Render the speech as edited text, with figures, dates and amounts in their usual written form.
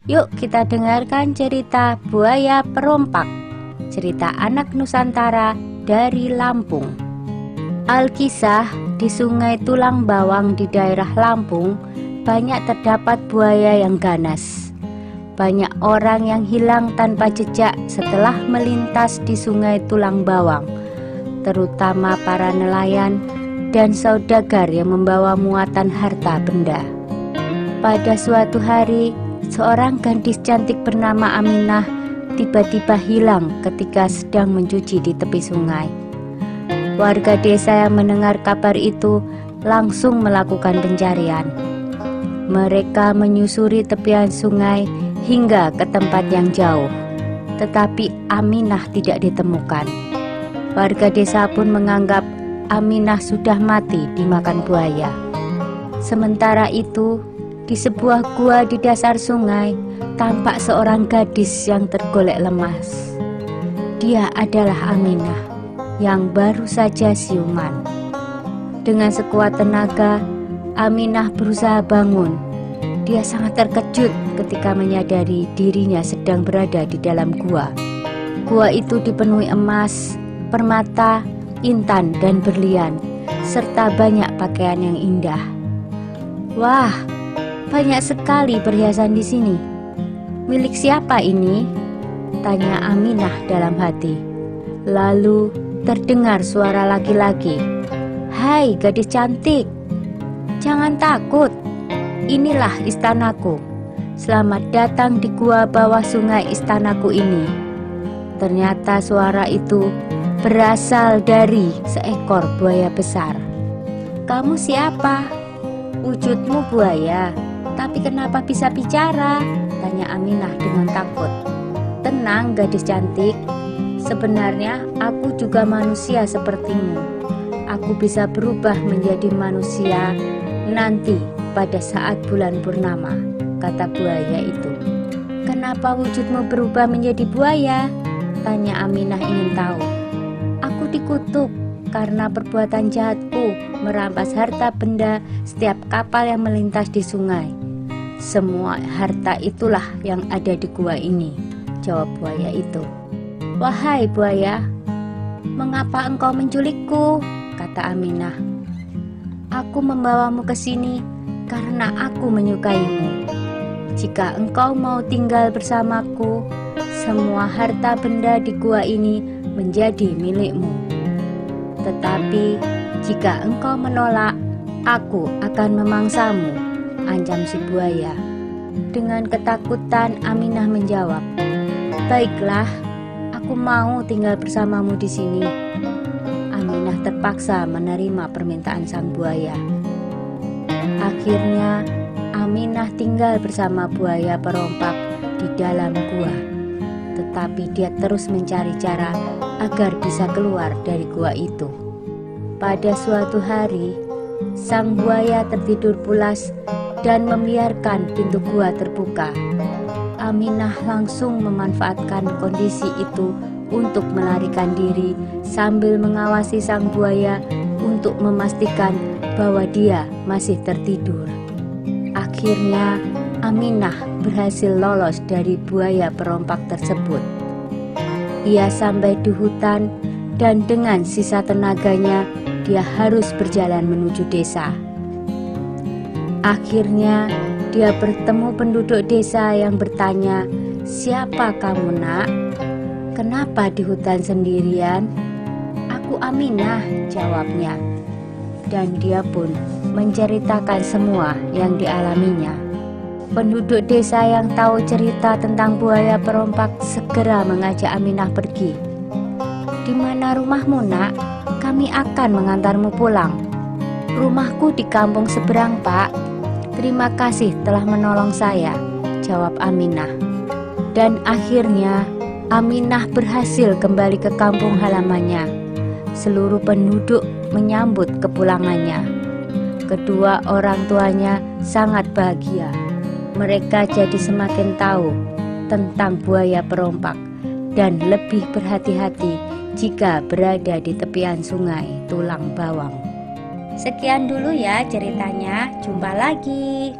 Yuk kita dengarkan cerita Buaya Perompak, cerita anak Nusantara dari Lampung. Alkisah, di Sungai Tulang Bawang di daerah Lampung banyak terdapat buaya yang ganas. Banyak orang yang hilang tanpa jejak setelah melintas di Sungai Tulang Bawang, terutama para nelayan dan saudagar yang membawa muatan harta benda. Pada suatu hari, seorang gadis cantik bernama Aminah tiba-tiba hilang ketika sedang mencuci di tepi sungai. Warga desa yang mendengar kabar itu langsung melakukan pencarian. Mereka menyusuri tepian sungai hingga ke tempat yang jauh, tetapi Aminah tidak ditemukan. Warga desa pun menganggap Aminah sudah mati dimakan buaya. Sementara itu, di sebuah gua di dasar sungai, tampak seorang gadis yang tergolek lemas. Dia adalah Aminah yang baru saja siuman. Dengan sekuat tenaga, Aminah berusaha bangun. Dia sangat terkejut ketika menyadari dirinya sedang berada di dalam gua. Gua itu dipenuhi emas, permata, intan, dan berlian, serta banyak pakaian yang indah. Wah, banyak sekali perhiasan di sini. Milik siapa ini? Tanya Aminah dalam hati. Lalu terdengar suara laki-laki. Hai gadis cantik, jangan takut. Inilah istanaku. Selamat datang di gua bawah sungai istanaku ini. Ternyata suara itu berasal dari seekor buaya besar. Kamu siapa? Wujudmu buaya, tapi kenapa bisa bicara? Tanya Aminah dengan takut. Tenang gadis cantik, sebenarnya aku juga manusia sepertimu. Aku bisa berubah menjadi manusia nanti pada saat bulan purnama, kata buaya itu. Kenapa wujudmu berubah menjadi buaya? Tanya Aminah ingin tahu. Aku dikutuk karena perbuatan jahatku merampas harta benda setiap kapal yang melintas di sungai. Semua harta itulah yang ada di gua ini, jawab buaya itu. Wahai buaya, mengapa engkau menculikku? Kata Aminah. Aku membawamu ke sini karena aku menyukaimu. Jika engkau mau tinggal bersamaku, semua harta benda di gua ini menjadi milikmu. Tetapi jika engkau menolak, aku akan memangsamu, ancam si buaya. Dengan ketakutan Aminah menjawab, baiklah, aku mau tinggal bersamamu di sini. Aminah terpaksa menerima permintaan sang buaya. Akhirnya Aminah tinggal bersama buaya perompak di dalam gua. Tetapi dia terus mencari cara agar bisa keluar dari gua itu. Pada suatu hari, sang buaya tertidur pulas dan membiarkan pintu gua terbuka. Aminah langsung memanfaatkan kondisi itu untuk melarikan diri sambil mengawasi sang buaya untuk memastikan bahwa dia masih tertidur. Akhirnya, Aminah berhasil lolos dari buaya perompak tersebut. Ia sampai di hutan dan dengan sisa tenaganya dia harus berjalan menuju desa. Akhirnya dia bertemu penduduk desa yang bertanya, siapa kamu nak? Kenapa di hutan sendirian? Aku Aminah, jawabnya. Dan dia pun menceritakan semua yang dialaminya. Penduduk desa yang tahu cerita tentang buaya perompak segera mengajak Aminah pergi. Di mana rumahmu nak? Kami akan mengantarmu pulang. Rumahku di kampung seberang pak. Terima kasih telah menolong saya, jawab Aminah. Dan akhirnya Aminah berhasil kembali ke kampung halamannya. Seluruh penduduk menyambut kepulangannya. Kedua orang tuanya sangat bahagia. Mereka jadi semakin tahu tentang buaya perompak dan lebih berhati-hati jika berada di tepian sungai Tulang Bawang. Sekian dulu ya ceritanya, jumpa lagi.